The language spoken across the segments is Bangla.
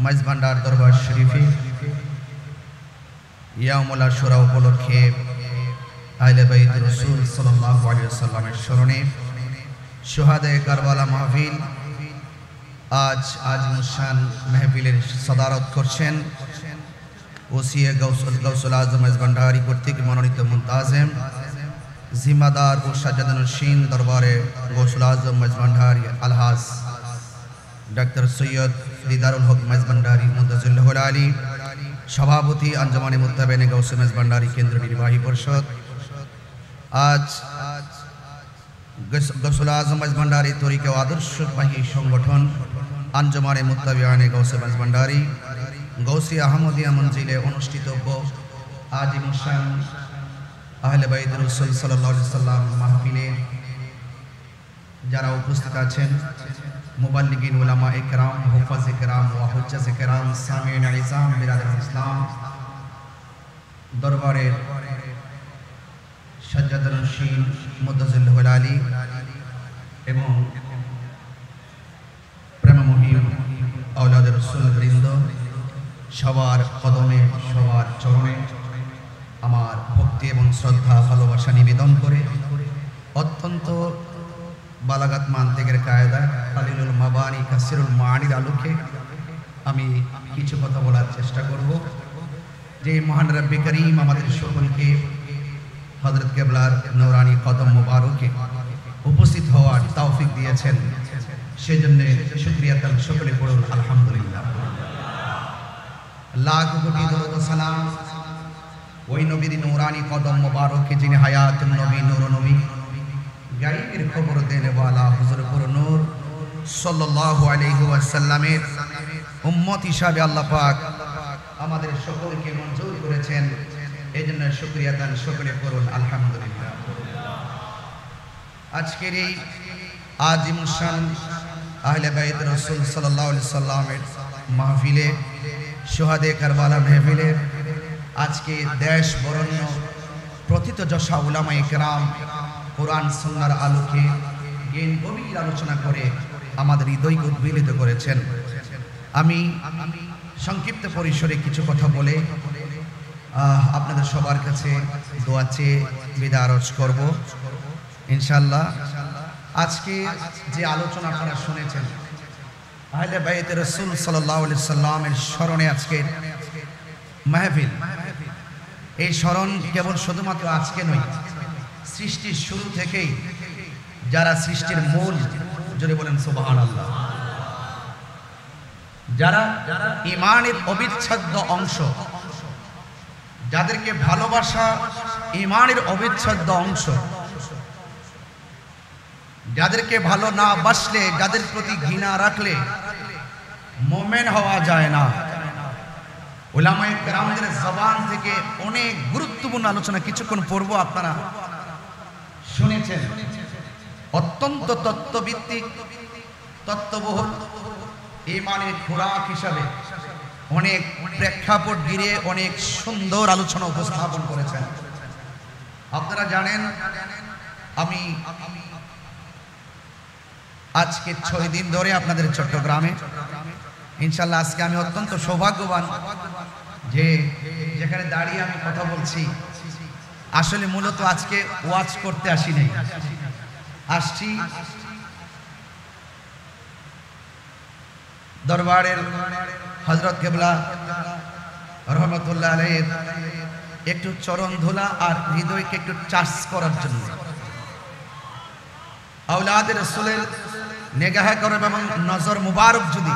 মাইজভান্ডার দরবার শরীফে ইয়াউমুল আশুরা উপলক্ষে আহলে বাইত রাসূল সাল্লাল্লাহু আলাইহি ওয়াসাল্লামের স্মরণে শুহাদায়ে কারবালা মাহফিল আজ আজিমুশান মাহফিলের সদারত করছেন ওসিয়ে গাউসুল আজম মাইজভান্ডারি কর্তৃক মনোনীত মুনতাজিম জিম্মাদার ও সাজ্জাদুন্নশীন দরবারে গাউসুল আজম মাইজভান্ডারি আলহাজ ডাক্তার সৈয়দ দিদারুল হক মাইজভান্ডারি মুনতাজিল্লাহুল আলী সভাপতি আঞ্জুমানে মুত্তাবিঈন গাউসুল মাইজভান্ডারি কেন্দ্র নির্বাহী পরিষদ আজ গাউসুল আজম মাইজভান্ডারি তরিকা ও আদর্শবাহী সংগঠন আঞ্জুমানে মুত্তাবিঈন গাউসুল মাইজভান্ডারি গৌসী আহমদিয়া মঞ্জিলে অনুষ্ঠিতব্য আজিমুশান আহলে বাইত রাসূল সাল্লাল্লাহু আলাইহি সাল্লাম মাহফিলে যারা উপস্থিত আছেন মুবাল্লিগিন উলামা ইকরাম হুফাজ ইকরাম ওয়া হুজ্জাজ ইকরাম সামিঈন ইসলাম বিরাদর ইসলাম দরবারের সাজ্জাদুন্নশীন মুদ্দাজিল্লাহুল আলী এবং প্রেমমহিম আওলাদ রাসূল বৃন্দ সবার কদমে সবার চরণে আমার ভক্তি এবং শ্রদ্ধা ভালোবাসা নিবেদন করে অত্যন্ত বালাগাত মান্তিকের কায়দা কালিলুল মাবানি কাসিরুল মাআনির আলোকে আমি কিছু কথা বলার চেষ্টা করব যে মহান রব্বে করিম আমাদের সকলকে হযরত কিবলার নূরানি কদম মুবারকে উপস্থিত হওয়ার তৌফিক দিয়েছেন সেজন্য শুকরিয়া তার সকলে পড়ুন আলহামদুলিল্লাহ। লাখ কোটি দরুদ ও সালাম ওই নবীর নূরানি কদম মুবারকে যিনি হায়াতুন নবী নূর নবী গায়বের খবর দেনে ওয়ালা হুজুর পুর নূর সাল্লাল্লাহু আলাইহি ওয়াসাল্লামের উম্মত হিসাবে আল্লাহ পাক আমাদের সকলকে মঞ্জুর করেছেন এজন্য শুকরিয়া দান সকলে করুন আলহামদুলিল্লাহ। আজকের এই আজিমুশান আহলে বাইত রাসূল সাল্লাল্লাহু আলাইহি সাল্লামের মাহফিলে শুহাদায়ে কারবালা মাহফিলে আজকে দেশ বরণ্য প্রথিতযশা উলামা ইকরাম কোরআন সুন্নাহর আলোকে জ্ঞান গভীর আলোচনা করে আমাদের হৃদয়কে উদ্বেলিত করেছেন। আমি সংক্ষিপ্ত পরিসরে কিছু কথা বলে আপনাদের সবার কাছে দোয়া চেয়ে বিদায় আরজ করব ইনশাআল্লাহ। আজকে যে আলোচনা আপনারা শুনেছেন আহলে বাইত রাসূল সাল্লাল্লাহু আলাইহি সাল্লামের স্মরণে আজকের মাহফিল, এই স্মরণ কেবল শুধুমাত্র আজকে নয়, সৃষ্টির শুরু থেকেই যারা সৃষ্টির মূল, জোরে বলেন সুবহানাল্লাহ, যারা ঈমানের অবিচ্ছেদ্য অংশ, যাদেরকে ভালোবাসা ঈমানের অবিচ্ছেদ্য অংশ, যাদেরকে ভালো না বাসলে, যাদের প্রতি ঘৃণা রাখলে মুমিন হওয়া যায় না। উলামায়ে কেরামদের জবান থেকে অনেক গুরুত্বপূর্ণ আলোচনা কিছুক্ষণ পূর্ব আপনারা শুনেছেন, অত্যন্ত তত্ত্বভিত্তিক তত্ত্ববহুল ঈমানের খোরাক হিসাবে অনেক প্রেক্ষাপট ঘিরে অনেক সুন্দর আলোচনা উপস্থাপন করেছেন। আপনারা জানেন আমি আজকে 6 দিন ধরে আপনাদের চট্টগ্রামে, ইনশাআল্লাহ আজকে আমি অত্যন্ত সৌভাগ্যবান যে যেখানে দাঁড়িয়ে আমি কথা বলছি। আসলে মূলত আজকে ওয়াজ করতে আসি নাই, আসছি দরবারের হযরত কিবলা রহমাতুল্লাহ আলাইহির একটু চরণ ধুলা আর হৃদয়কে একটু চার্জ করার জন্য, আওলাদের রাসূলের নিগাহ করব এবং নজর মুবারক যদি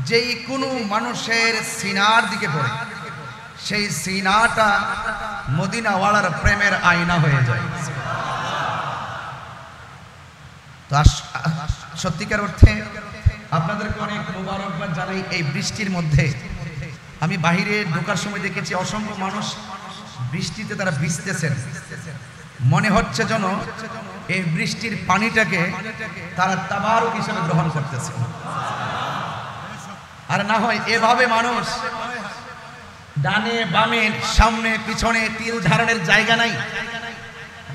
যেই কোনো মানুষের সিনার দিকে পড়ে, সেই সিনাটা মদিনাওয়ালার প্রেমের আয়না হয়ে যায়। তো সত্যিকার অর্থে আপনাদেরকে অনেক মোবারকবাদ জানাই। এই বৃষ্টির মধ্যে আমি বাহিরে ঢোকার সময় দেখেছি অসংখ্য মানুষ বৃষ্টিতে তারা ভিজতেছেন, মনে হচ্ছে যেন এই বৃষ্টির পানিটাকে তারা তাবারুক হিসেবে গ্রহণ করতেছে। আর না হয় এভাবে মানুষ ডানে বামে সামনে পিছনে তিল ধারণের জায়গা নাই,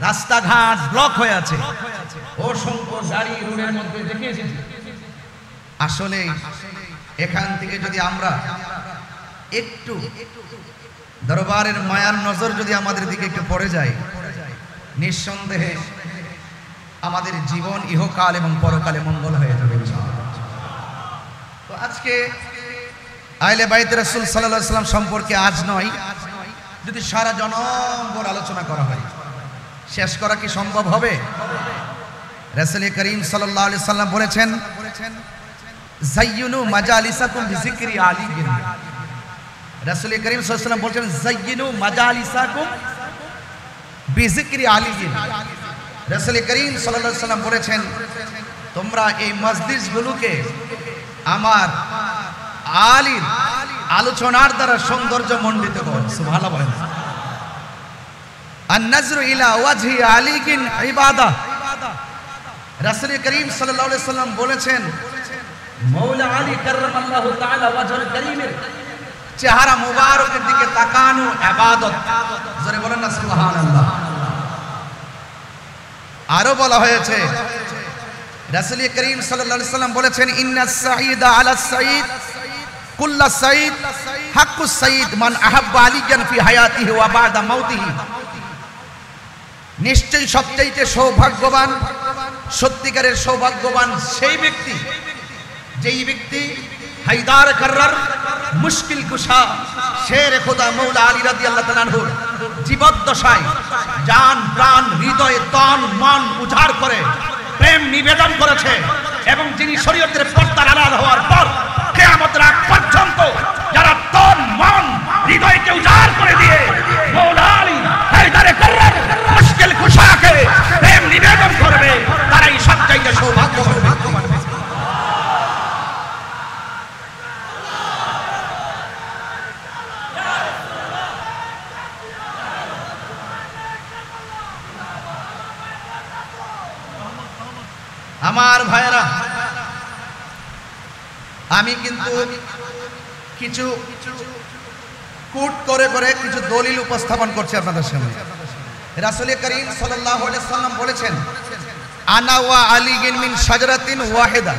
রাস্তাঘাট ব্লক হয়ে আছে, অসংখ্য গাড়ি রোডের মধ্যে দেখে এসেছি। আসলে এখান থেকে যদি আমরা একটু দরবারের মায়ার নজর যদি আমাদের দিকে একটু পড়ে যায়, নিঃসন্দেহে আমাদের জীবন ইহকাল এবং পরকালে মঙ্গল হয়ে যাবে। তো আজকে আহলে বাইত রাসূল সাল্লাল্লাহু আলাইহি ওয়াসাল্লাম সম্পর্কে আজ নয়, যদি সারা জনমভর আলোচনা করা হয়, শেষ করা কি সম্ভব হবে? রাসূল করিম সাল্লাল্লাহু আলাইহি ওয়াসাল্লাম বলেছেন, যায়্যিনু মাজালিসাকুম বিযিকরি আলী। রাসূল করিম সাল্লাল্লাহু আলাইহি ওয়াসাল্লাম বলেছেন, যায়্যিনু মাজালিসাকুম বিযিকরি আলী। রাসূল করিম সাল্লাল্লাহু আলাইহি ওয়াসাল্লাম বলেছেন, তোমরা এই মসজিদগুলোকে আমার আলীর আলোচনার দ্বারা সৌন্দর্য মণ্ডিত করো। সুবহানাল্লাহ বলেন। আন-নাজরু ইলা ওয়াজহি আলীকিন ইবাদাহ। রাসূল করিম সাল্লাল্লাহু আলাইহি ওয়াসাল্লাম বলেছেন, মাওলা আলী কাররামাল্লাহু তাআলা ওয়াজহুল করিমের চেহারা মুবারকের দিকে তাকানো ইবাদত। জোরে বলেন না সুবহানাল্লাহ। আরো বলা হয়েছে, রাসূল করিম সাল্লাল্লাহু আলাইহি ওয়াসাল্লাম বলেছেন, ইন্নাস সাঈদা আলাস সাঈদ কুল্লাস সাঈদ হাক্কুস সাঈদ মান আহাব্বা আলিয়ান ফি হায়াতিহি ওয়া বা'দা মাউতিহি। নিশ্চয়ই সবচেয়ে সৌভাগ্যবান, সত্যিকারের সৌভাগ্যবান সেই ব্যক্তি যেই ব্যক্তি হায়দার কাররার মুশকিল কুশা শের খোদা মৌলা আলী রাদিয়াল্লাহু তাআলা আনহু জীবদ্দশায় জান প্রাণ হৃদয় তন মন উজাড় করে প্রেম নিবেদন করেছে, এবং যিনি শরীয়তের পর্দার আড়াল হওয়ার পর কিয়ামতের আগ পর্যন্ত যারা তন মন হৃদয়কে উজাড় করে দিয়ে মৌলা আলী হায়দার কাররার মুশকিল কুশাকে প্রেম নিবেদন করবে, তারাই সবচেয়ে সৌভাগ্যবান। আমার ভাইরা, আমি কিন্তু কিছু কোট করে করে কিছু দলিল উপস্থাপন করছি আপনাদের সামনে। রাসূল করিম সাল্লাল্লাহু আলাইহি ওয়াসাল্লাম বলেছেন, আনা ওয়া আলীন মিন শাজারাতিন ওয়াহিদা।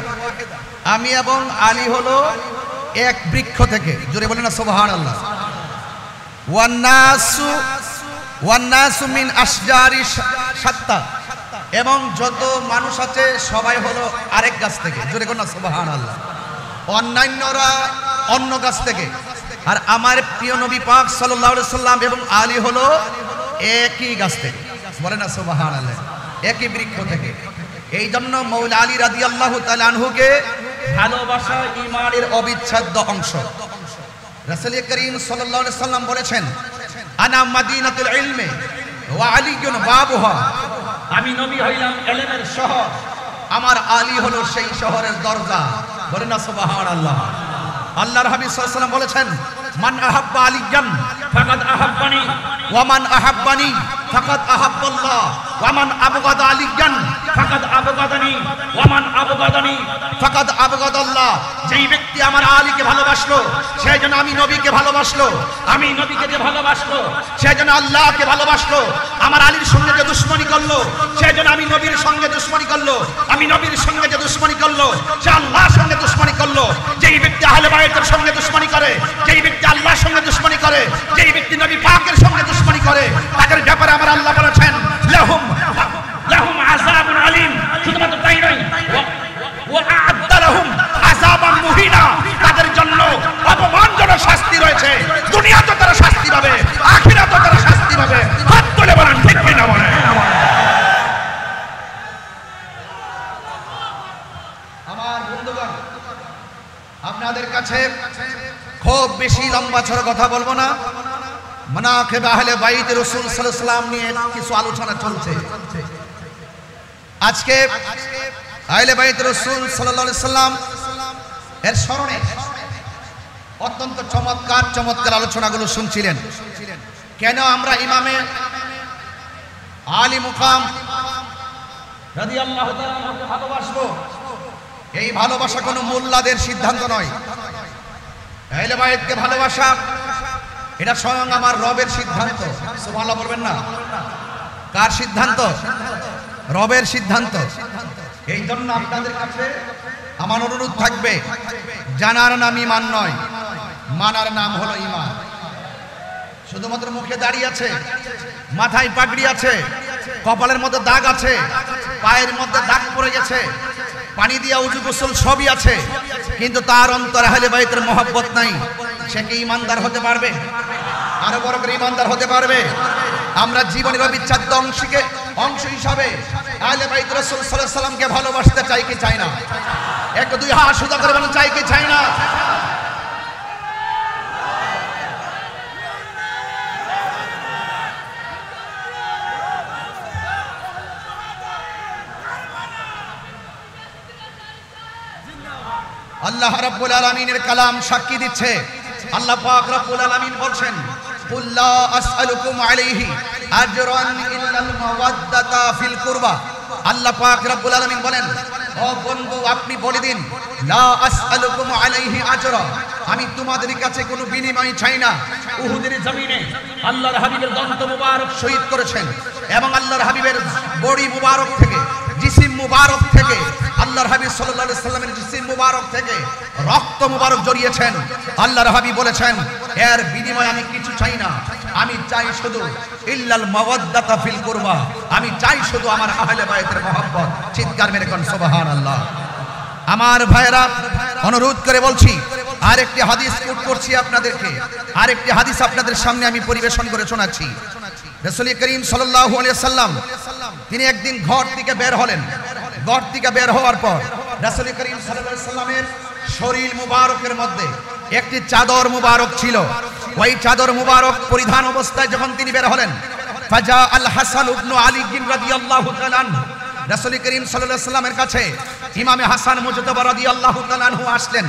আমি এবং আলী হলো এক বৃক্ষ থেকে। জোরে বলেন না সুবহানাল্লাহ। ওয়ান নাসু মিন আশজারি শাত্তা। এবং যত মানুষ আছে সবাই হলো আরেক গাছ থেকে। জোরে বলেন না সুবহানাল্লাহ। অন্যান্যরা অন্য গাছ থেকে। আর আমার প্রিয় নবী পাক সাল্লাল্লাহু আলাইহি ওয়াসাল্লাম এবং আলী হলো একই গাছ থেকে। বলেন না সুবহানাল্লাহ, একই বৃক্ষ থেকে। এই জন্য মৌলা আলী রাদিয়াল্লাহু তাআলা আনহুকে ভালোবাসা ঈমানের অবিচ্ছেদ্য অংশ। রাসূল করিম সাল্লাল্লাহু আলাইহি ওয়াসাল্লাম বলেছেন, আনা মাদিনাতুল ইলমি ওয়া আলীয়ুন বাবুহা। আমি নবী হইলাম ইলমের শহর, আমার আলী হলো সেই শহরের দরজা। বলেন না সুবহানাল্লাহ। আল্লাহর হাবিব সাল্লাল্লাহু আলাইহি ওয়াসাল্লাম বলেছেন, মান আহাব্বা আলিয়ান ফাকাদ আহাব্বানি ওয়া মান আহাব্বানি ফাকাদ আহাব্বাল্লাহ ওয়া মান আবগাদা আলিয়ান ফাকাদ আবগাদানি ওয়া মান আবগাদানি ফাকাদ আবগাদাল্লাহ। যেই ব্যক্তি আমার আলীকে ভালোবাসলো সে যেন আমি নবীকে ভালোবাসলো, আমি নবীকে যে ভালোবাসলো সে যেন আল্লাহকে ভালোবাসলো। আমার আলীর সঙ্গে যে দুশমনি করলো সে যেন আমি নবীর সঙ্গে দুশমনি করলো, আমি নবীর সঙ্গে যে দুশমনি করলো সে আল্লাহর সঙ্গে দুশমনি করলো। যেই ব্যক্তি আহলে বাইতের সঙ্গে দুশমনি করে, যেই ব্যক্তি আল্লাহর সঙ্গে দুশমনি করে, যেই ব্যক্তি নবী পাকের সঙ্গে দুশমনি করে, তাদের ব্যাপারে আমার আল্লাহ বলেছেন, লাহুম আযাবুন আলীম। শুধুমাত্র তাই নয়, ওয়া আ'আদ্দা লাহুম আযাবান মুহিনা। তাদের জন্য অপমানজনক শাস্তি রয়েছে। দুনিয়াতে তারা শাস্তি পাবে, আখিরাতে তারা শাস্তি পাবে। হাত তুলে বলেন ঠিক কি না বলেন? আমার বন্ধুগণ, আপনাদের কাছে খুব বেশি লম্বা ছড়া কথা বলবো না। মানাকিব আহলে বাইত রাসূল সাল্লাল্লাহু আলাইহি ওয়াসাল্লাম নিয়ে কিছু আলোচনা চলছে। আজকে আহলে বাইত রাসূল সাল্লাল্লাহু আলাইহি ওয়াসাল্লাম এর স্মরণে অত্যন্ত চমৎকার চমৎকার আলোচনাগুলো শুনছিলেন। কেন আমরা ইমামে আলী মুকাম রাদিয়াল্লাহু তাআলা আনহুকে ভালোবাসবো? এই ভালোবাসা কোনো মোল্লাদের সিদ্ধান্ত নয়। আহলে বাইতকে ভালোবাসা এটা স্বয়ং আমার রবের সিদ্ধান্ত। সুবহানাল্লাহ বলবেন না? কার সিদ্ধান্ত? রবের সিদ্ধান্ত। এই জন্য আপনাদের কাছে আমার অনুরোধ থাকবে, জানার নাম ঈমান নয়, মানার নাম হলো ঈমান। শুধুমাত্র মুখে দাঁড়িয়ে আছে, মাথায় পাগড়ি আছে, কপালের মধ্যে দাগ আছে, পায়ের মধ্যে দাগ পড়ে গেছে, পানি দিয়া উজু গোসল সবই আছে, কিন্তু তার অন্তরে আহলে বাইতের মহব্বত নাই, সে কি ঈমানদার হতে পারবে? আরো বড় করে ঈমানদার হতে পারবে? আমরা জীবনের অবিচ্ছেদ্য অংশ হিসাবে আহলে বাইত রাসূল সাল্লাল্লাহু আলাইহি সাল্লামকে ভালোবাসতে চাই কি চাই না? একটু দুই হাত সোজা করে বলেন, চাই কি চাই না? আল্লাহ রাব্বুল আলামিনের কালাম সাক্ষী দিচ্ছে। আল্লাহ পাক রব্বুল আলামিন বলছেন, কুল লা আসআলুকুম আলাইহি আজরান ইল্লাল মাওয়াদ্দাতা ফিল কুরবা। আল্লাহ পাক রব্বুল আলামিন বলেন, ও বন্ধু আপনি বলে দিন, লা আসআলুকুম আলাইহি আজরা, আমি তোমাদের কাছে কোনো বিনিময় চাই না। উহুদের জমিনে আল্লাহর হাবিবের দন্ত মুবারক শহীদ করেছেন এবং আল্লাহর হাবিবের বডি মুবারক থেকে, জিসিম মুবারক থেকে, আল্লাহর হাবিব সাল্লাল্লাহু আলাইহি সাল্লামের জিসিম মুবারক থেকে রক্ত মুবারক জড়িয়েছেন। আল্লাহর হাবিব বলেছেন, এর বিনিময়ে আমি কিছু চাই না, আমি চাই শুধু ইল্লাল মাওয়াদ্দাতা ফিল কুরবা, আমি চাই শুধু আমার আহলে বাইতের মহব্বত। চিৎকার মেরে কোন সুবহানাল্লাহ। আমার ভাইরা, অনুরোধ করে বলছি, আরেকটি হাদিস কোট করছি আপনাদেরকে, আরেকটি হাদিস আপনাদের সামনে আমি পরিবেশন করে শোনাচ্ছি। রাসূল করিম সাল্লাল্লাহু আলাইহি সাল্লাম তিনি একদিন ঘর থেকে বের হলেন। ঘর থেকে বের হওয়ার পর রাসূল করিম সাল্লাল্লাহু আলাইহি সাল্লামের শরীর মুবারকের মধ্যে একটি চাদর মুবারক ছিল। ওই চাদর মুবারক পরিধান অবস্থায় যখন তিনি বের হলেন, ফাজা আল হাসান ইবনে আলী রাদিয়াল্লাহু তাআলা আনহু, রাসূল করিম সাল্লাল্লাহু আলাইহি সাল্লামের কাছে ইমামে হাসান মুজতবা রাদিয়াল্লাহু তাআলা আনহু আসলেন।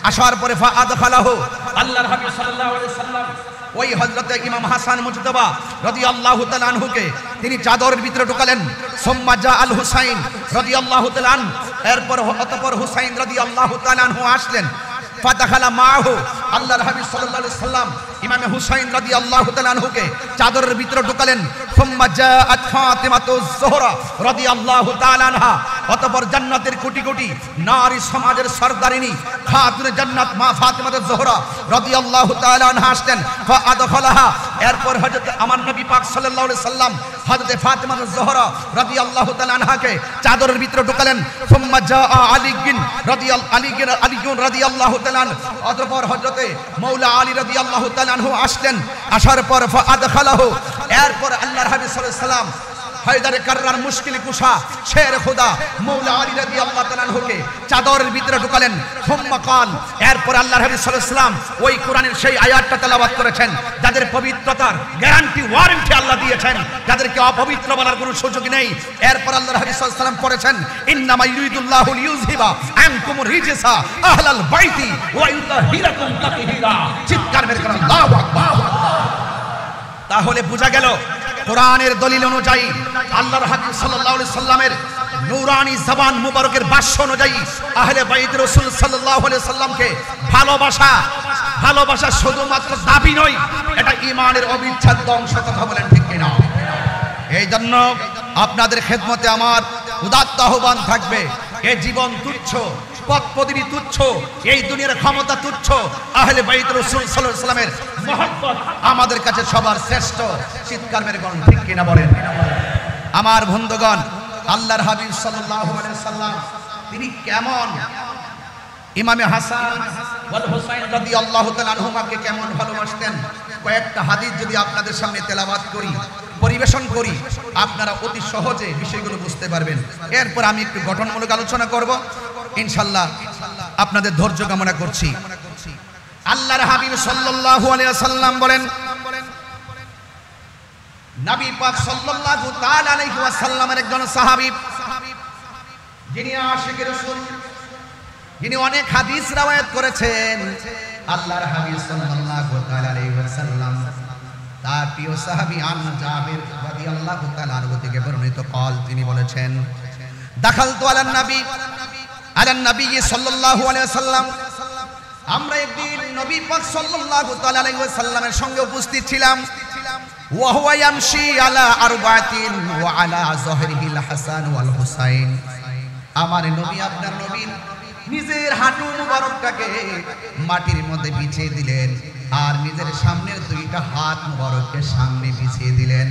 আসার পরে ফাআদখালাহু, আল্লাহর হাবিব সাল্লাল্লাহু আলাইহি সাল্লাম ওই হযরতে ইমাম হাসান মুজতবা রাদিয়াল্লাহু তাআলা আনহুকে তিনি চাদরের ভিতরে ঢোকালেন। সুম্মা জা আল হুসাইন রাদিয়াল্লাহু তাআলা আনহু, এরপর অতঃপর হুসাইন রাদিয়াল্লাহু তাআলা আনহু আসলেন। ফাদাখালা মাহু, আল্লাহর হাবিব সাল্লাল্লাহু আলাইহি সাল্লাম ইমামে হুসাইন রাদিয়াল্লাহু তাআলা আনহুকে চাদরের ভিতরে ঢোকালেন। সুম্মা জাআত ফাতিমাতুজ যোহরা রাদিয়াল্লাহু তাআলা আনহা, অতঃপর জান্নাতের কোটি কোটি নারী সমাজের সরদারিনী খাতুনে জান্নাত মা ফাতিমাতুজ যোহরা রাদিয়াল্লাহু তাআলা আনহা আসলেন। ফাআদখালাহা, এরপর হযরত আমার নবী পাক সাল্লাল্লাহু আলাইহি সাল্লাম হযরতে ফাতিমাতুজ যোহরা রাদিয়াল্লাহু তাআলা আনহাকে চাদরের ভিতরে ঢোকালেন। সুম্মা জাআ আলীগিন রাদিয়াল্লাহু তাআলা, অতঃপর হযরতে মাওলা আলী রাদিয়াল্লাহু তাআলা আনহু আসলেন। আসার পর ফাআদখালাহু, এরপর আল্লাহর হাবিব সাল্লাল্লাহু আলাইহি সাল্লাম হায়দারে কাররার মুশকিল কুশা শের খোদা মাওলা আলী রাদিয়াল্লাহু তাআলা আনহুকে চাদরের ভিতরে ঢোকালেন। সুম্মা কাল, এরপর আল্লাহর হাবিব সাল্লাল্লাহু আলাইহি সাল্লাম ওই কোরআনের সেই আয়াতটা তেলাওয়াত করেছেন যাদের পবিত্রতার গ্যারান্টি ওয়ারেন্টি আল্লাহ দিয়েছেন, যাদেরকে অপবিত্র বলার কোনো সুযোগ নেই। এরপর আল্লাহর হাবিব সাল্লাল্লাহু আলাইহি সাল্লাম পড়েছেন, ইন্নামা ইউরিদুল্লাহু লিইউযহিবা আনকুমুর রিজসা আহলাল বাইতি ওয়া ইউতাহিরাকুম তাতহীরা। চিৎকার মেরে বলেন আল্লাহু আকবার। তাহলে বোঝা গেল কোরআনের দলিল অনুযায়ী, আল্লাহর হাবিব সাল্লাল্লাহু আলাইহি সাল্লামের নূরানি জবান মুবারকের ভাষ্য অনুযায়ী আহলে বাইত রাসূল সাল্লাল্লাহু আলাইহি সাল্লামকে ভালোবাসা শুধুমাত্র দাবি নয়, এটা ঈমানের অবিচ্ছেদ্য অংশ। কথা বলেন ঠিক কিনা? এই জন্য আপনাদের খেদমতে আমার উদাত্ত আহ্বান থাকবে, এই জীবন তুচ্ছ, পদ পদবি তুচ্ছ, এই দুনিয়ার ক্ষমতা তুচ্ছ, আহলে বাইত রাসূল সাল্লাল্লাহু আলাইহি সাল্লামের মহব্বত আমাদের কাছে সবার শ্রেষ্ঠ। চিৎকার মেরে বলেন ঠিক কিনা বলেন? আমার বন্ধুগণ, আল্লাহর হাবিব সাল্লাল্লাহু আলাইহি সাল্লাম তিনি কেমন ইমামে হাসান ওয়াল হুসাইন রাদিয়াল্লাহু তাআলা আনহুমাকে কেমন ভালোবাসতেন, কয়েকটা হাদিস যদি আপনাদের সামনে তেলাওয়াত করি, পরিবেশন করি, আপনারা অতি সহজে বিষয়গুলো বুঝতে পারবেন। এরপর আমি একটু গঠনমূলক আলোচনা করব ইনশাআল্লাহ। আপনাদের ধৈর্য কামনা করছি। আল্লাহর হাবিব সাল্লাল্লাহু আলাইহি ওয়াসাল্লাম বলেন, নবী পাক সাল্লাল্লাহু তাআলা আলাইহি ওয়াসাল্লামের একজন সাহাবী, যিনি আশিকে রাসূল, যিনি অনেক হাদিস রওয়ায়াত করেছেন, আল্লাহর হাবিব সাল্লাল্লাহু তাআলা আলাইহি ওয়াসাল্লাম তার প্রিয় সাহাবী আন জাবির রাদিয়াল্লাহু তাআলা আনহু থেকে বর্ণিত قال, তিনি বলেছেন, দাখালতু আলান নবী সাল্লাল্লাহু আলাইহি ওয়াসাল্লাম, আমরা একদিন নবী পাক সাল্লাল্লাহু তাআলা আলাইহি ওয়াসাল্লামের সঙ্গে উপস্থিত ছিলাম। ওয়া হুয়া ইয়ামশি আলা আরবাতিন ওয়া আলা যহরিহিল হাসান ওয়াল হুসাইন, আমার নবী আপনার নবীর নিজের হাঁটু মুবারকটাকে মাটির মধ্যে বিছিয়ে দিলেন আর নিজের সামনের দুইটা হাত মুবারককে সামনে বিছিয়ে দিলেন।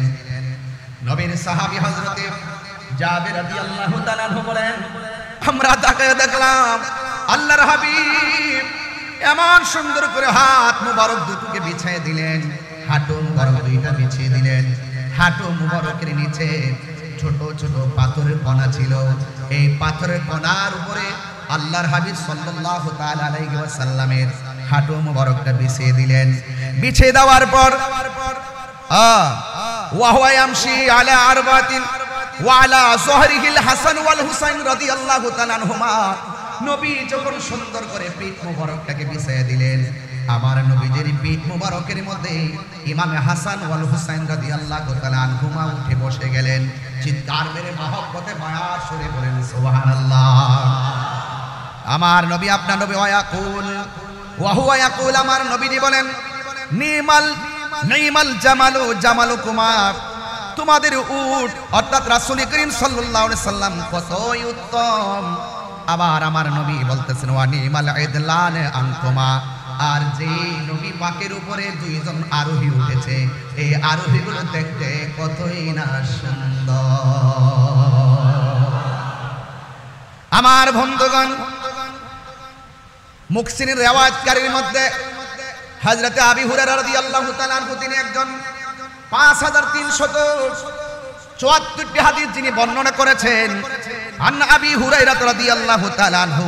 নবীর সাহাবী হযরতে জাবের রাদিয়াল্লাহু তাআলা বলেন, আমরা তাকিয়ে দেখলাম আল্লাহর হাবিব এমন সুন্দর করে হাত মুবারক দুটোকে বিছিয়ে দিলেন, হাঁটু মুবারক দুইটা বিছিয়ে দিলেন। হাঁটু মুবারকের নিচে ছোট ছোট পাথরের কণা ছিল। এই পাথরের কণার উপরে আল্লাহর হাবিব সাল্লাল্লাহু তাআলা আলাইহি ওয়াসাল্লামের হাঁটু মুবারকটা বিছিয়ে দিলেন। বিছিয়ে দেওয়ার পর ওয়া হুয়া ইয়ামশি আলা আরবাতিন ওয়া আলা যহরিহিল হাসান ওয়াল হুসাইন রাদিয়াল্লাহু তাআলা আনহুমা। নবী যখন সুন্দর করে পিঠ মুবারকটাকে বিছিয়ে দিলেন, আমার নবীজির পিঠ মুবারকের মধ্যে ইমামে হাসান ওয়াল হুসাইন রাদিয়াল্লাহু তাআলা আনহুমা উঠে বসে গেলেন। চিৎকার মেরে মহব্বতে মায়ার সুরে বলেন সুবহানাল্লাহ। আমার নবী আপনার নবী ওয়া হুয়া ইয়াকুল, আমার নবীজি বলেন, নিমাল জামালুকুমা, তোমাদের উট অর্থাৎ রাসূল করিম সাল্লাল্লাহু আলাইহি সাল্লাম কতই উত্তম। আবার আমার নবী বলতেছেন ওয়া নিমাল ইদলান আনকুমা, আর যে নবী পাকের উপরে দুইজন আরোহী উঠেছে এই আরোহীগুলো দেখতে কতই না সুন্দর। আমার বন্ধুগণ, মুহসিনের রিওয়ায়াতকারীর মধ্যে হযরতে আবি হুরায়রা রাদিয়াল্লাহু তাআলা আনহু তিনি একজন 5374টি হাদিস যিনি বর্ণনা করেছেন। আন আবি হুরায়রা রাদিয়াল্লাহু তাআলা আনহু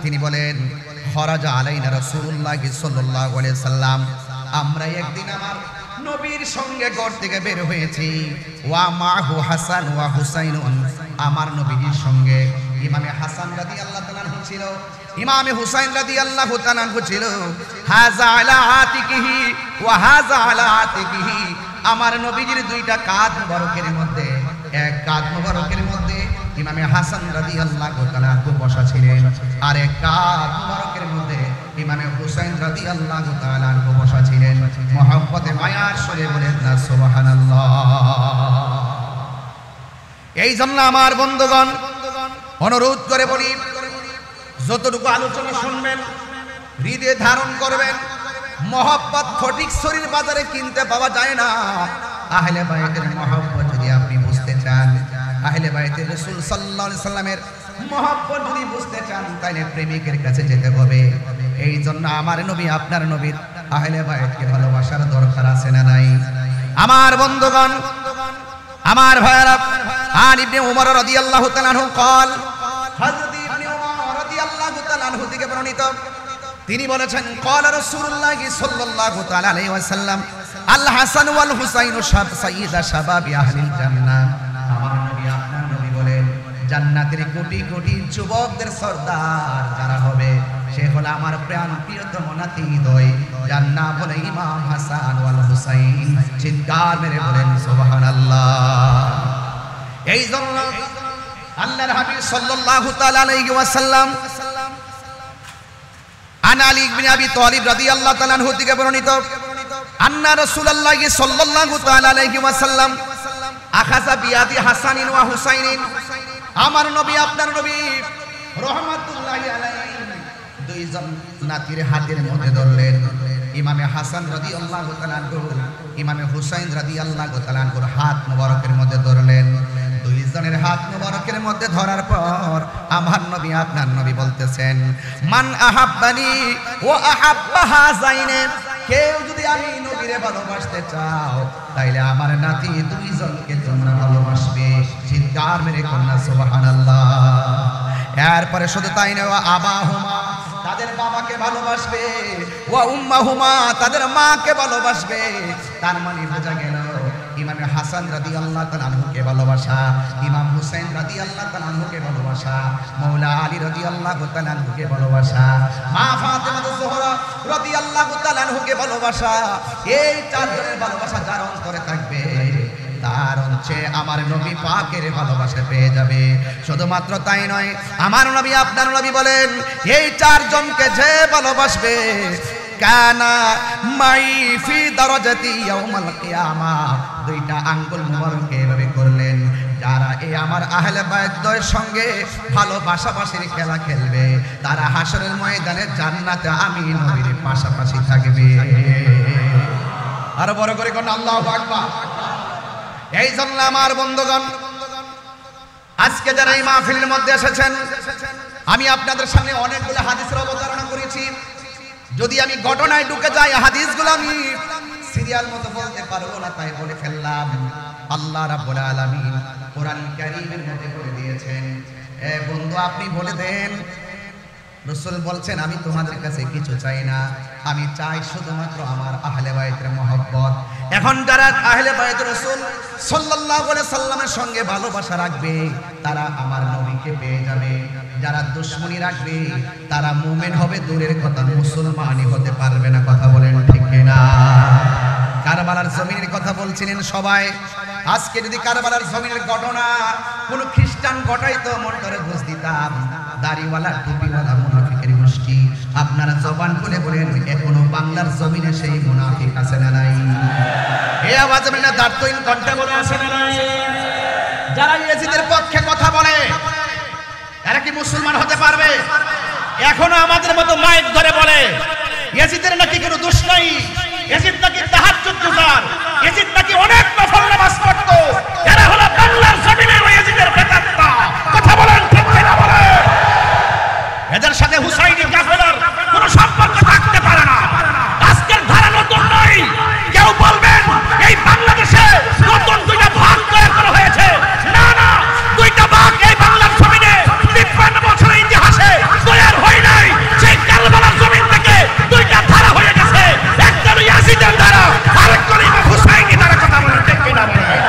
তিনি বলেন, খরাজা আলাইনা রাসূলুল্লাহ সাল্লাল্লাহু আলাইহি সাল্লাম, আমরা একদিন আমার নবীর সঙ্গে ঘর থেকে বের হয়েছি। ওয়া মাহু হাসান ওয়া হুসাইনুন, আমার নবীর সঙ্গে ইমামে হাসান রাদিয়াল্লাহু তাআলা আনহু ছিল, ইমামে হুসাইন রাদিয়াল্লাহু তাআলা আনহু ছিল। হাযা আলা আতিকিহি ওয়া হাযা আলা আতিকিহি, আমার নবীজির দুইটা কাঁধ মুবারকের মধ্যে, এক কাঁধ মুবারকের মধ্যে ইমামে হাসান রাদিয়াল্লাহু তাআলা আনহু বসা ছিলেন, আর এক কাঁধ মুবারকের মধ্যে ইমামে হুসাইন রাদিয়াল্লাহু তাআলা আনহু বসা ছিলেন। মহব্বতে মায়ার সুরে বলেন না সুবহানাল্লাহ। এই জন্য আমার বন্ধুগণ অনুরোধ করে বলি, যতটুকু আলোচনা শুনবেন হৃদয়ে ধারণ করবেন। মহব্বত ফটিক শরীর বাজারে কিনতে পাওয়া যায় না। আহলে বাইতের মহব্বত যদি আপনি বুঝতে চান, আহলে বাইতের রাসূল সাল্লাল্লাহু আলাইহি সাল্লামের মহব্বত যদি বুঝতে চান, তাহলে প্রেমিকের কাছে যেতে হবে। এই জন্য আমার নবী আপনার নবীর আহলে বাইতকে ভালোবাসার দরকার আছে না নাই? আমার বন্ধুগণ, আমার ভাইরা, আন ইবনে উমর রাদিয়াল্লাহু তাআলা আনহু قال, হযরত ইবনে উমর রাদিয়াল্লাহু তাআলা আনহু থেকে বর্ণিত, তিনি বলেছেন, قال রাসূলুল্লাহ সাল্লাল্লাহু তাআলা আলাইহি ওয়াসাল্লাম, আল হাসান ওয়াল হুসাইন সাইয়্যিদা শাবাবি আহলিল জান্নাহ। আমার নবী আপনার নবী বলেন, জান্নাতের কোটি কোটি যুবকদের সর্দার যারা হবে সে হলো আমার প্রাণ প্রিয়তম নাতিদ্বয়, যার নাম হলো ইমাম হাসান ওয়াল হুসাইন। চিৎকার মেরে বলেন সুবহানাল্লাহ। এই জন্য আল্লাহর হাবিব সাল্লাল্লাহু তাআলা আলাইহি ওয়াসাল্লাম আন আলী ইবনে আবি তালিব রাদিয়াল্লাহু তাআলা আনহু থেকে বর্ণিত, আন্না রাসূলুল্লাহ সাল্লাল্লাহু তাআলা আলাইহি ওয়াসাল্লাম আখাযা বিয়াদি হাসানিন ওয়া হুসাইনিন, আমার নবী আপনার নবী রাহমাতুল্লাহি আলাইহি দুইজন নাতির হাতের মধ্যে ধরলেন। ইমামে হাসান রাদিয়াল্লাহু তাআলা আনহু ইমামে হুসাইন রাদিয়াল্লাহু তাআলা আনহুর হাত মুবারকের মধ্যে ধরলেন। দুইজনের হাত মুবারকের মধ্যে ধরার পর আমার নবী আপনার নবী বলতেছেন, মান আহাব্বানি ওয়া আহাব্বা হাযাইনে, কেউ যদি আমি নবীরে ভালোবাসতে চাও তাইলে আমার নাতি দুইজনকে তোমরা ভালোবাসবে। চিৎকার মেরে কন্যা সুবহানাল্লাহ। এরপরে শুধু তাই নয়, ওয়া আবাহুমা, তাদের বাবাকে ভালোবাসবে, ওয়া উম্মাহুমা, তাদের মাকে ভালোবাসবে। তার মানে বোঝা গেল ইমামে হাসান রাদিয়াল্লাহু তাআলা আনহুকে ভালোবাসা, ইমাম হুসাইন রাদিয়াল্লাহু তাআলা আনহুকে ভালোবাসা, মাওলা আলী রাদিয়াল্লাহু তাআলা আনহুকে ভালোবাসা, মা ফাতেমা জোহরা রাদিয়াল্লাহু তাআলা আনহুকে ভালোবাসা। এই চারজনের ভালোবাসা যার অন্তরে থাকবে তার হচ্ছে আমার নবী পাকের ভালোবাসা পেয়ে যাবে। শুধুমাত্র তাই নয়, আমার নবী আপনার নবী বলেন, এই চারজনকে যে ভালোবাসবে কানা মাই ফি দারাজাতি ইয়াউমাল কিয়ামা, দুইটা আঙ্গুল মুবারক এভাবে করলেন, যারা এই আমার আহলে বায়তদের সঙ্গে ভালোবাসাবাসির খেলা খেলবে, তারা হাসরের ময়দানে জান্নাতে আমি নবীর পাশাপাশি থাকবে। আরো বড় করে কোন আল্লাহু আকবার। এই জন্য আমার বন্ধুগণ, আজকে যারা এই মাহফিলের মধ্যে এসেছেন, আমি আপনাদের সামনে অনেকগুলো হাদিসের অবতারণা করেছি। যদি আমি ঘটনায় ঢুকে যাই, হাদিসগুলো আমি সিরিয়াল মতো বলতে পারবো না, তাই বলে ফেললাম। আল্লাহ রাব্বুল আলামিন কোরআন কারীমের মধ্যে বলে দিয়েছেন, এ বন্ধু আপনি বলে দেন, রাসূল বলছেন আমি তোমাদের কাছে কিছু চাই না, আমি চাই শুধুমাত্র আমার আহলে বাইতের মহব্বত। এখন যারা আহলে বাইত রাসূল সাল্লাল্লাহু আলাইহি সাল্লামের সঙ্গে ভালোবাসা রাখবে, তারা আমার নবীকে পেয়ে যাবে। যারা দুশমনি রাখবে, তারা মুমিন হবে দূরের কথা, মুসলমানই হতে পারবে না। কথা বলেন ঠিক কিনা? কারবালার জমিনের কথা বলছিলেন সবাই। আজকে যদি কারবালার জমিনের ঘটনা কোন খ্রিস্টান ঘটাইতো, মন করে বুঝ দিতাম দাড়িওয়ালা টুপিওয়ালা মুনাফিকের গোষ্ঠী। আপনারা জবান খুলে বলেন, এখনো বাংলার জমিনে সেই মুনাফিক আছে না নাই? এই আওয়াজ আমি না দাঁড়তইন কণ্ঠে বলে আছে না নাই? যারা ইয়াজিদের পক্ষে কথা বলে, এরা কি মুসলমান হতে পারবে? এখনো আমাদের মতো মাইক ধরে বলে ইয়াজিদের নাকি কোনো দোষ নাই, ইয়াজিদ নাকি তাহাজ্জুদ গুজার, ইয়াজিদ নাকি অনেক নফল নামাজ পড়তো। এরা হলো বাংলার জমিনে ইয়াজিদের প্রেতাত্মা। কথা বলেন ঠিক কিনা বলেন? এদের সাথে হুসাইনি কাফেলার কোনো সম্পর্ক থাকতে পারে না। আজকের ধারা নতুন নয়। কেউ বলবেন এই বাংলাদেশে নতুন দুইটা ভাগ তৈরি করা হয়েছে, না না, দুইটা ভাগ এই বাংলার জমিনে 53 বছরের ইতিহাসে তৈরি হয় নাই। সেই কারবালার জমিন থেকে দুইটা ধারা হয়ে গেছে, একটা হলো ইয়াজিদের ধারা, আরেকটা হলো ইমাম হুসাইনি ধারা। কথা বলেন ঠিক কিনা বলেন?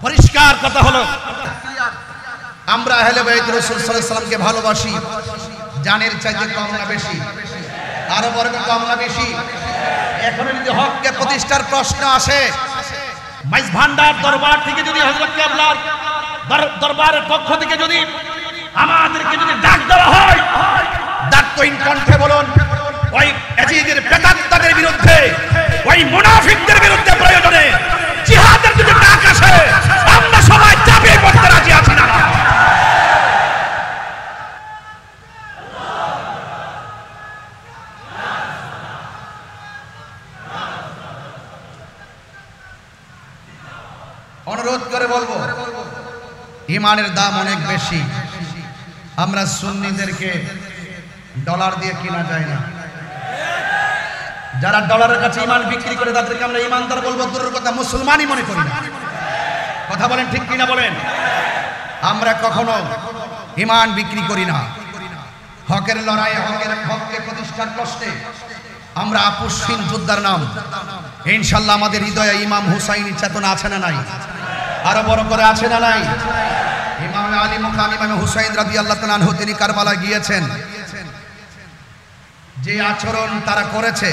পরিষ্কার কথা হলো, আমরা আহলে বাইত রাসূল সাল্লাল্লাহু আলাইহি সাল্লামকে ভালোবাসি, জানের চাইতে কম না বেশি? আরো বড় কম না বেশি? এখন যদি হককে প্রতিষ্ঠার প্রশ্ন আসে, মাইজ ভান্ডার দরবার থেকে যদি হযরত কেবলার দরবারের পক্ষ থেকে যদি আমাদেরকে যদি ডাক দেওয়া হয়, দাঁতহীন কণ্ঠে বলুন, ওই ইয়াজিদের প্রেতাত্মাদের বিরুদ্ধে, ওই মুনাফিকদের বিরুদ্ধে প্রয়োজনে জিহাদের যদি ডাক আসে, আমরা সবাই চাপিয়ে পড়তে রাজি আছি না? অনুরোধ করে বলবো, ইমানের দাম অনেক বেশি। আমরা সুন্নিদেরকে ডলার দিয়ে কিনা যায় না। যারা ডলারের কাছে ইমান বিক্রি করে তাদেরকে আমরা ইমানদার বলবো দূরের কথা, মুসলমানই মনে করি না। কথা বলেন ঠিক কিনা বলেন? আমরা কখনো ইমান বিক্রি করি না। হকের লড়াইয়ে, হককে প্রতিষ্ঠার কষ্টে আমরা আপুসহীন যোদ্ধার নাম। ইনশাআল্লাহ আমাদের হৃদয়ে ইমাম হুসাইনি চেতনা আছে না নাই? আরো বড় করে আছে না নাই? ইমাম আলী মুকাম ইমাম হুসাইন রাদিয়াল্লাহু তাআলা আনহু তিনি কারবালা গিয়েছেন, যে আচরণ তারা করেছে,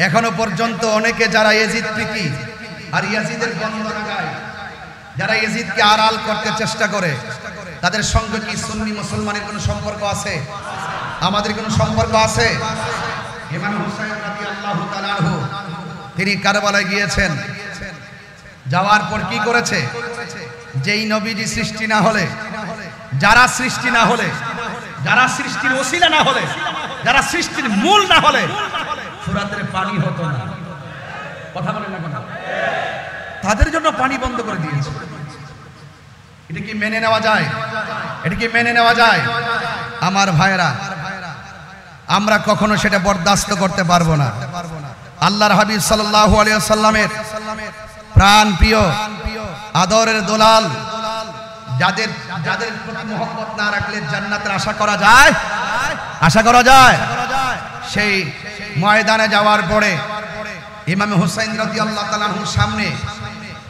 এখনো পর্যন্ত অনেকে যারা ইয়াজিদ প্রীতি আর ইয়াজিদের বন্দনা গায়, যারা ইয়াজিদকে আড়াল করতে চেষ্টা করে, তাদের সঙ্গে কি সুন্নি মুসলমানের কোনো সম্পর্ক আছে? আমাদের কোনো সম্পর্ক আছে? ইমাম হুসাইন রাদিয়াল্লাহু তাআলা আনহু তিনি কারবালায় গিয়েছেন, যাওয়ার পর কি করেছে? যেই নবীজি সৃষ্টি না হলে, যারা সৃষ্টি না হলে, যারা সৃষ্টির ওসিলা না হলে, যারা সৃষ্টির মূল না হলে ফুরাতের পানি হতো না। কথা বলেন না কেন? তাদের জন্য পানি বন্ধ করে দিয়েছে। এটা কি মেনে নেওয়া যায়? এটা কি মেনে নেওয়া যায়? আমার ভাইরা, আমরা কখনো সেটা বরদাস্ত করতে পারবো না। আল্লাহর হাবিব সাল্লাল্লাহু আলাইহি ওয়াসাল্লামের প্রাণ প্রিয় আদরের দোলাল, যাদের যাদের প্রতি মহব্বত না রাখলে জান্নাতের আশা করা যায়? আশা করা যায়? সেই ময়দানে যাওয়ার পরে ইমাম হুসাইন রাদিয়াল্লাহু তাআলা আনহুর সামনে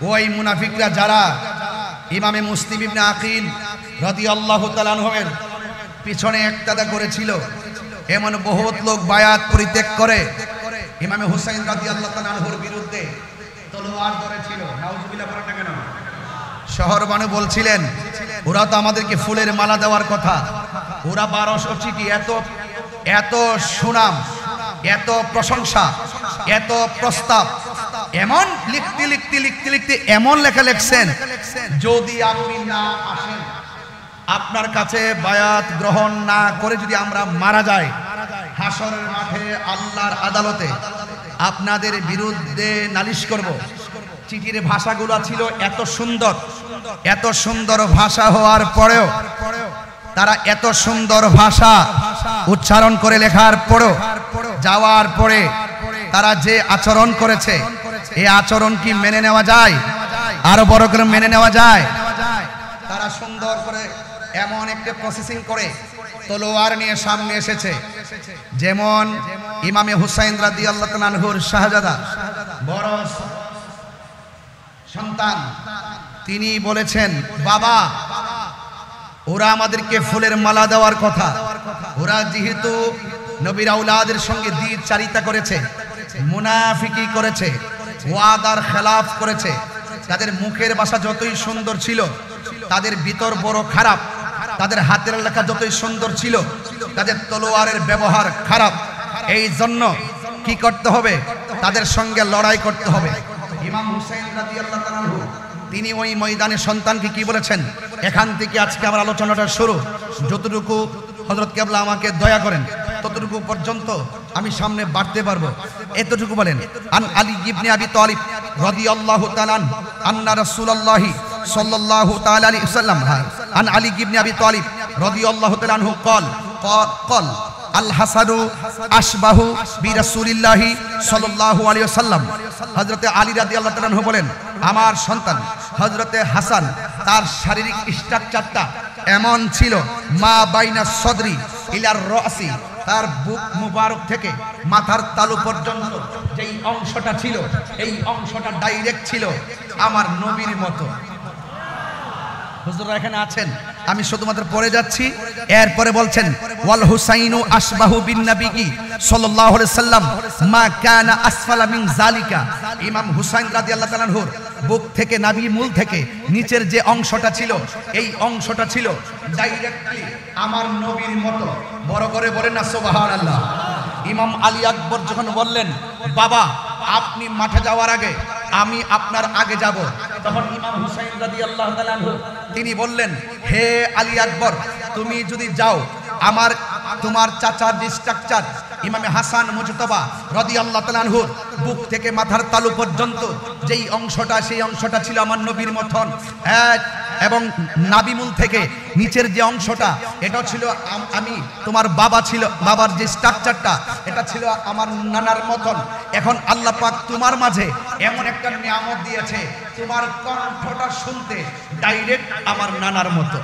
ওই মুনাফিকরা যারা ইমামে মুসলিম ইবনে আকিল রাদিয়াল্লাহু তাআলা আনহুর পিছনে একতাদা করেছিল, এমন বহুত লোক বায়াত পরিত্যাগ করে ইমামে হুসাইন রাদিয়াল্লাহু তাআলা আনহুর বিরুদ্ধে তলোয়ার ধরেছিল। নাউজুবিল্লাহ বলেন না কেন? শহরবানু বলছিলেন ওরা তো আমাদেরকে ফুলের মালা দেওয়ার কথা, ওরা 1200 চিঠি, এত সুনাম, এত প্রশংসা, এত প্রস্তাব, এমন লিখতে এমন লেখা লিখছেন, যদি আপনি না আসেন, আপনার কাছে বায়াত গ্রহণ না করে যদি আমরা মারা যাই, হাসরের মাঠে আল্লাহর আদালতে আপনাদের বিরুদ্ধে নালিশ করব। চিঠির ভাষাগুলো ছিল এত সুন্দর ভাষা হওয়ার পরেও, তারা এত সুন্দর ভাষা উচ্চারণ করে লেখার পরেও, যাওয়ার পরে তারা যে আচরণ করেছে, এই আচরণ কি মেনে নেওয়া যায়? আরো বড় করে মেনে নেওয়া যায়? তারা সুন্দর করে এমন একটা প্রসেসিং করে তলোয়ার নিয়ে সামনে এসেছে, যেমন ইমামে হুসাইন রাদিয়াল্লাহু তাআলা আনহুর শাহজাদা বড় সন্তান, তিনি বলেছেন, বাবা ওরা আমাদেরকে ফুলের মালা দেওয়ার কথা, ওরা যেহেতু নবীর আওলাদের সঙ্গে দ্বিচারিতা করেছে, মুনাফিকি করেছে, ওয়াদার খেলাফ করেছে, তাদের মুখের ভাষা যতই সুন্দর ছিল, তাদের ভিতর বড় খারাপ, তাদের হাতের লেখা যতই সুন্দর ছিল, তাদের তলোয়ারের ব্যবহার খারাপ। এই জন্য কি করতে হবে? তাদের সঙ্গে লড়াই করতে হবে। ইমাম হুসাইন রাদিয়াল্লাহু তাআলা আনহু তিনি ওই ময়দানে সন্তানকে কি বলেছেন? এখান থেকে আজকে আমার আলোচনাটা শুরু। যতটুকু হযরত কেবলা আমাকে দয়া করেন ততটুকু পর্যন্ত আমি সামনে বাড়তে পারবো, এতটুকু বলেন। আন আলী ইবনে আবি তালিব রাদিয়াল্লাহু তাআলা আন্না রাসূলুল্লাহি সাল্লাল্লাহু তাআলা আলাইহি ওয়াসাল্লাম, আন আলী ইবনে আবি তালিব রাদিয়াল্লাহু তাআলা আনহু قال আল হাসানু আশবাহু বিরাসূলিল্লাহি সাল্লাল্লাহু আলাইহি ওয়াসাল্লাম। হযরতে আলী রাদিয়াল্লাহু তাআলা আনহু বলেন, আমার সন্তান হযরতে হাসান, তার শারীরিক স্ট্রাকচারটা এমন ছিল, মা বাইনা সদরি ইলার রাসি, তার বুক মুবারক থেকে মাথার তালু পর্যন্ত যেই অংশটা ছিল, এই অংশটা ডাইরেক্ট ছিল আমার নবীর মতো। হুজুররা এখানে আছেন, আমি শুধুমাত্র পড়ে যাচ্ছি। এরপরে বলছেন, ওয়াল হুসাইনু আশবাহু বিন নবী সাল্লাল্লাহু আলাইহি সাল্লাম মা কানা আসফালা মিন যালিকা। ইমাম হুসাইন রাদিয়াল্লাহু তাআলা আনহুর বুক থেকে, নাভি মূল থেকে নিচের যে অংশটা ছিল, এই অংশটা ছিল ডাইরেক্টলি আমার নবীর মতো। বড় করে বলেন না সুবহানাল্লাহ। ইমাম আলী আকবর যখন বললেন, বাবা আপনি মাঠে যাওয়ার আগে আমি আপনার আগে যাব, তখন ইমাম হুসাইন রাদিয়াল্লাহু তাআলা আনহু তিনি বললেন, হে আলী আকবর, তুমি যদি যাও, তোমার চাচার যে স্ট্রাকচার ইমামে হাসান মুজতবা রাদিয়াল্লাহু তাআলা আনহুর বুক থেকে মাথার তালু পর্যন্ত যেই অংশটা, সেই অংশটা ছিল আমার নবীর মতন, এবং নাভিমূল থেকে নিচের যে অংশটা, এটা ছিল আমি তোমার বাবা ছিল, বাবার যে স্ট্রাকচারটা এটা ছিল আমার নানার মতন। এখন আল্লাহ পাক তোমার মাঝে এমন একটা নিয়ামত দিয়েছে, তোমার কণ্ঠটা শুনতে ডাইরেক্ট আমার নানার মতো।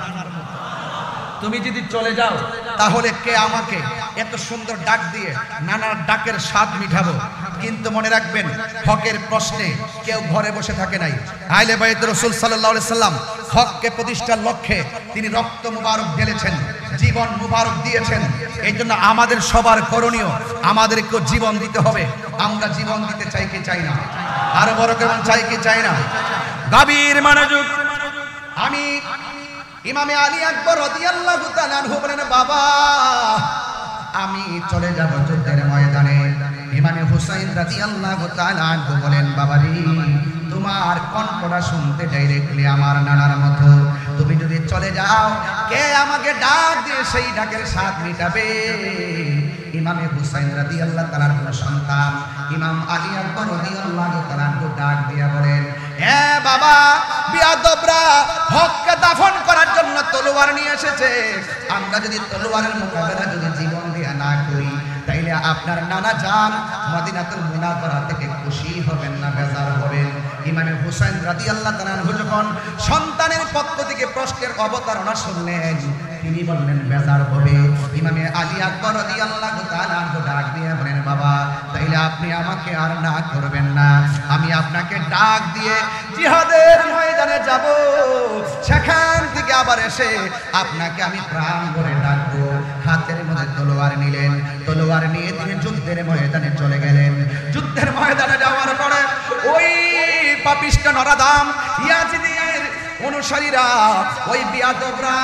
তুমি যদি চলে যাও, তাহলে কে আমাকে এত সুন্দর ডাক দিয়ে নানার ডাকের স্বাদ মিঠাবো? কিন্তু মনে রাখবেন, হকের প্রশ্নে কেউ ঘরে বসে থাকে নাই। আহলে বাইত রাসূল সাল্লাল্লাহু আলাইহি সাল্লাম হককে প্রতিষ্ঠার লক্ষ্যে তিনি রক্ত মুবারক ঢেলেছেন, জীবন মুবারক দিয়েছেন। এই জন্য আমাদের সবার করণীয়, আমাদেরকে জীবন দিতে হবে। আমরা জীবন দিতে চাই কি চাই না? আরো বড় কেমন চাই কি চাই না? গাভীর মনোযোগ। আমি ইমামে আলী আকবর রাদিয়াল্লাহু তাআলা আনহু বলেন, বাবা আমি চলে যাব যুদ্ধের ময়দানে। ইমামে হুসাইন রাদিয়াল্লাহু তাআলা আনহু বলেন, বাবারে তোমার কণ্ঠটা শুনতে ডাইরেক্টলি আমার নানার মতো। তুমি যদি চলে যাও, কে আমাকে ডাক দিয়ে সেই ডাকের স্বাদ মিটাবে? ইমামে হুসাইন রাদিয়াল্লাহু তাআলা আনহুর সন্তান ইমাম আলী আকবর রাদিয়াল্লাহু তাআলা আনহু ডাক দিয়া বলেন, হে বাবা, বিয়াদবরা হককে দাফন করার জন্য তলোয়ার নিয়ে এসেছে। আমরা যদি তলোয়ারের মোকাবেলা যদি জীবন দিয়ে না করি, তাইলে আপনার নানা জান মদিনাতুল মুনাওয়ারা থেকে খুশি হবেন না বেজার হবেন। ইমামে হুসাইন রাদিয়াল্লাহু তাআলা আনহু যখন সন্তানের পক্ষ থেকে প্রশ্নের অবতারণা শুনলেন, তিনি বললেন বেজার হবে। ইমামে আলী আকবর রাদিয়াল্লাহু তাআলা আনহু ডাক দিয়ে বলেন, বাবা তাইলে আপনি আমাকে আর না করবেন না, আমি আপনাকে ডাক দিয়ে জিহাদের ময়দানে যাব, সেখান থেকে আবার এসে আপনাকে আমি প্রাণ ভরে ডাকবো। হাতের মধ্যে তলোয়ার নিলেন, তলোয়ার নিয়ে তিনি যুদ্ধের ময়দানে চলে গেলেন। যুদ্ধের ময়দানে যাওয়ার পরে ওই পাপিষ্ঠ নরাদাম ইয়াজিদের অনুসারীরা ওই বিয়াদবরা